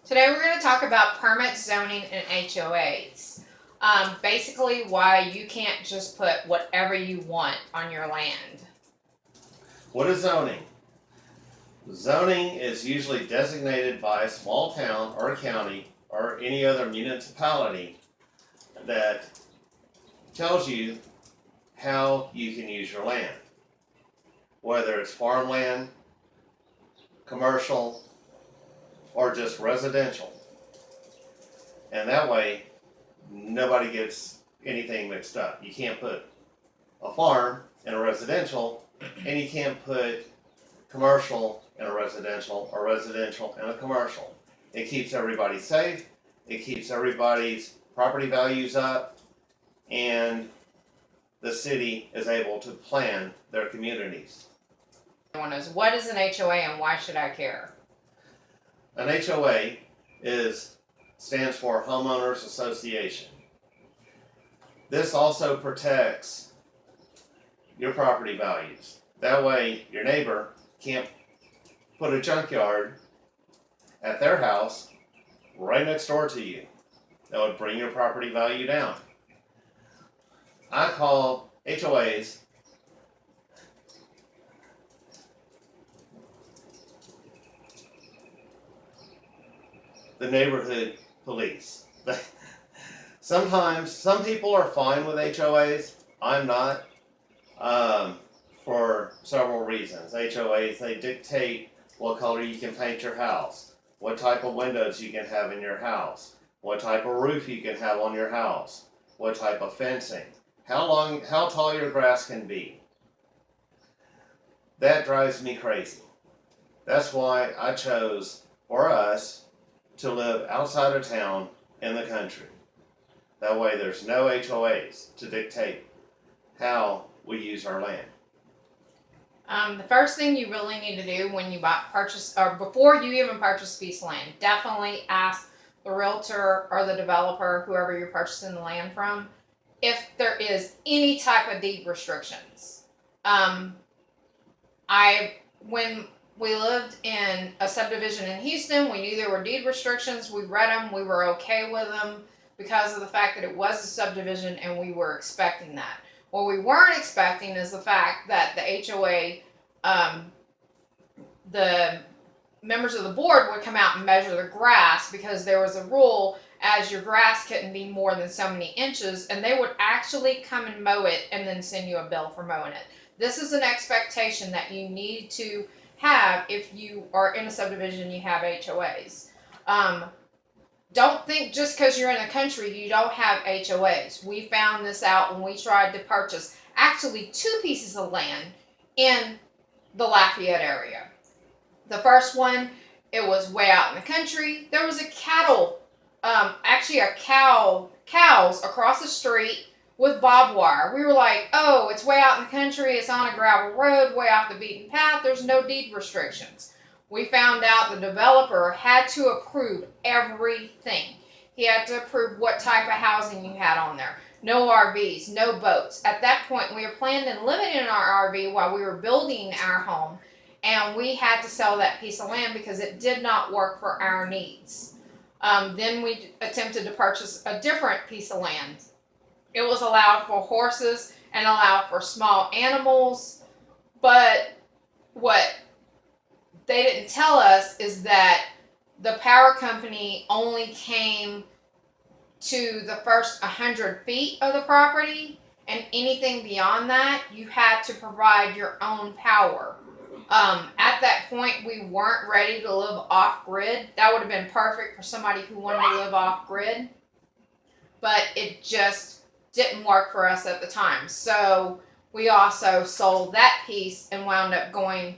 Today we're going to talk about permit zoning and HOAs. Basically why you can't just put whatever you want on your land. What is zoning? Zoning is usually designated by a small town or a county or any other municipality that tells you how you can use your land. Whether it's farmland, commercial, or just residential. And that way, nobody gets anything mixed up. You can't put a farm in a residential, and you can't put commercial in a residential or residential in a commercial. It keeps everybody safe, it keeps everybody's property values up, and the city is able to plan their communities. One is, what is an HOA and why should I care? An HOA stands for Homeowners Association. This also protects your property values. That way your neighbor can't put a junkyard at their house right next door to you. That would bring your property value down. I call HOAs the neighborhood police. Sometimes, some people are fine with HOAs. I'm not, for several reasons. HOAs, they dictate what color you can paint your house, what type of windows you can have in your house, what type of roof you can have on your house, what type of fencing, how tall your grass can be. That drives me crazy. That's why I chose, for us, to live outside of town in the country. That way there's no HOAs to dictate how we use our land. The first thing you really need to do when you purchase, or before you even purchase a piece of land, definitely ask the realtor or the developer, whoever you're purchasing the land from, if there is any type of deed restrictions. When we lived in a subdivision in Houston, we knew there were deed restrictions. We read them. We were okay with them because of the fact that it was a subdivision and we were expecting that. What we weren't expecting is the fact that the HOA, the members of the board would come out and measure the grass because there was a rule as your grass couldn't be more than so many inches, and they would actually come and mow it and then send you a bill for mowing it. This is an expectation that you need to have if you are in a subdivision you have HOAs. Don't think just because you're in the country you don't have HOAs. We found this out when we tried to purchase actually 2 pieces of land in the Lafayette area. The first one, it was way out in the country. There was a cows across the street with barbed wire. We were like, oh, it's way out in the country, it's on a gravel road, way off the beaten path, there's no deed restrictions. We found out the developer had to approve everything. He had to approve what type of housing you had on there. No RVs, no boats. At that point, we were planning on living in our RV while we were building our home, and we had to sell that piece of land because it did not work for our needs. Then we attempted to purchase a different piece of land. It was allowed for horses and allowed for small animals, but what they didn't tell us is that the power company only came to the first 100 feet of the property, and anything beyond that, you had to provide your own power. At that point, we weren't ready to live off-grid. That would have been perfect for somebody who wanted to live off-grid, but it just didn't work for us at the time. So we also sold that piece and wound up going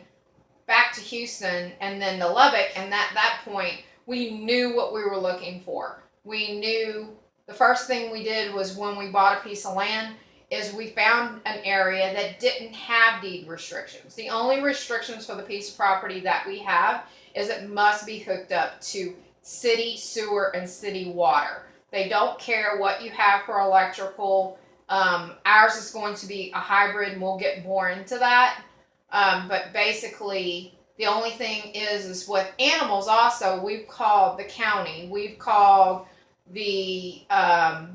back to Houston and then to Lubbock. And at that point, we knew what we were looking for. We knew the first thing we did was when we bought a piece of land is we found an area that didn't have deed restrictions. The only restrictions for the piece of property that we have is it must be hooked up to city sewer and city water. They don't care what you have for electrical. Ours is going to be a hybrid, and we'll get more into that. But basically, The only thing is with animals also, we've called the county, we've called the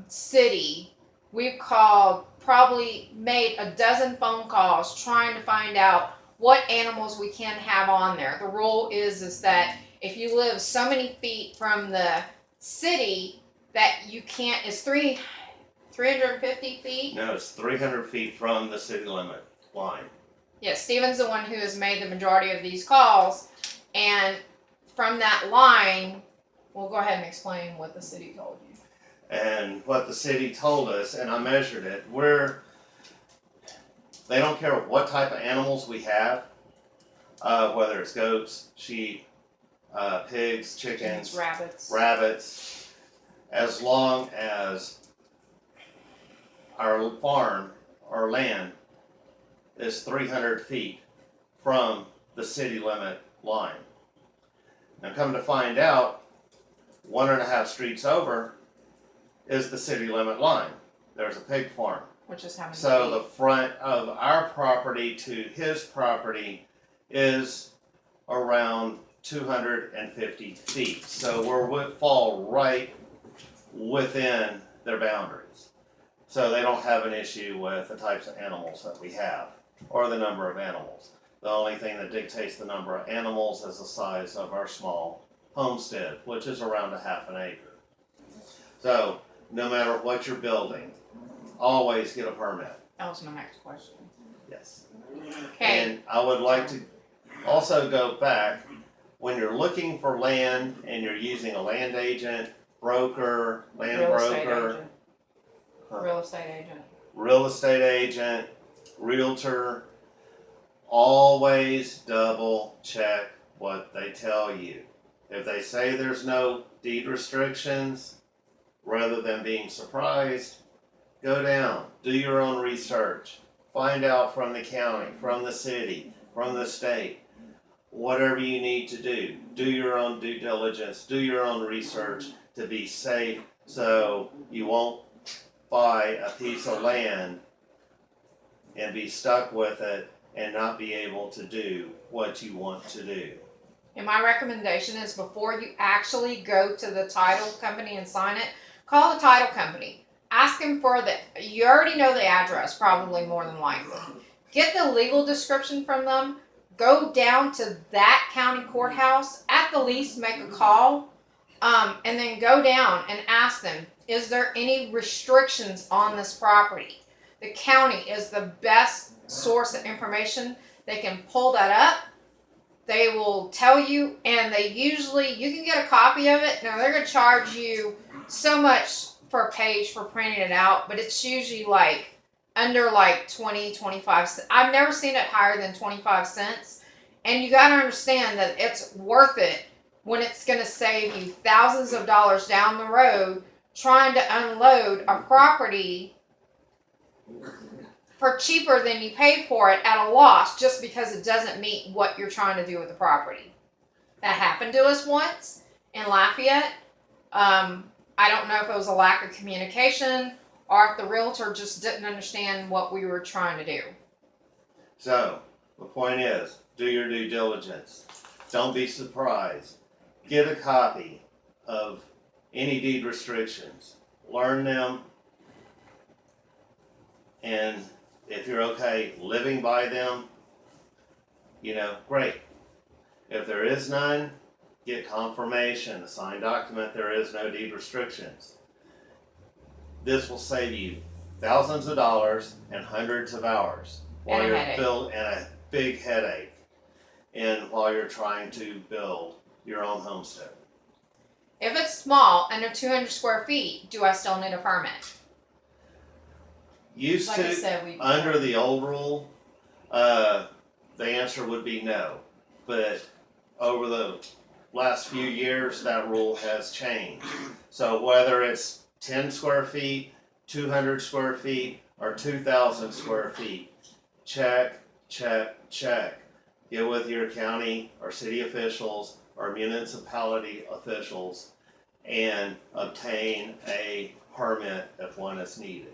city, we've called, probably made a dozen phone calls trying to find out what animals we can have on there. The rule is that if you live so many feet from the city, that you can't, it's 350 feet? No, it's 300 feet from the city limit line. Yes, Steven's the one who has made the majority of these calls, and from that line, we'll go ahead and explain what the city told you. And what the city told us, and I measured it, they don't care what type of animals we have, whether it's goats, sheep, pigs, chickens, rabbits, as long as our farm, our land, is 300 feet from the city limit line. Now come to find out, 1.5 streets over is the city limit line. There's a pig farm. Which is how many So feet? the front of our property to his property is around 250 feet. So we fall right within their boundaries. So they don't have an issue with the types of animals that we have, or the number of animals. The only thing that dictates the number of animals is the size of our small homestead, which is around 1/2 acre. So no matter what you're building, always get a permit. That was my next question. Yes. Okay. And I would like to also go back, when you're looking for land and you're using a land agent, broker, land Real estate broker, agent. Real estate agent. real estate agent, realtor, always double check what they tell you. If they say there's no deed restrictions, rather than being surprised, go down, do your own research, find out from the county, from the city, from the state, whatever you need to do. Do your own due diligence, do your own research to be safe, so you won't buy a piece of land and be stuck with it and not be able to do what you want to do. And my recommendation is, before you actually go to the title company and sign it, call the title company. Ask them for you already know the address, probably more than likely. Get the legal description from them. Go down to that county courthouse. At the least, make a call. And then go down and ask them, is there any restrictions on this property? The county is the best source of information. They can pull that up. They will tell you, and they usually, you can get a copy of it. Now, they're going to charge you so much per page for printing it out, but it's usually like under like 20, 25 cents. I've never seen it higher than 25 cents. And you got to understand that it's worth it when it's going to save you thousands of dollars down the road trying to unload a property for cheaper than you paid for it at a loss, just because it doesn't meet what you're trying to do with the property. That happened to us once in Lafayette. I don't know if it was a lack of communication or if the realtor just didn't understand what we were trying to do. So, the point is, do your due diligence. Don't be surprised. Get a copy of any deed restrictions. Learn them. And if you're okay living by them, great. If there is none, get confirmation, a signed document there is no deed restrictions. This will save you thousands of dollars and hundreds of hours while you're and a big headache, and while you're trying to build your own homestead. If it's small, under 200 square feet, do I still need a permit? Under the old rule, the answer would be no. But over the last few years, that rule has changed. So whether it's 10 square feet, 200 square feet, or 2,000 square feet, check, check, check. Get with your county or city officials or municipality officials and obtain a permit if one is needed.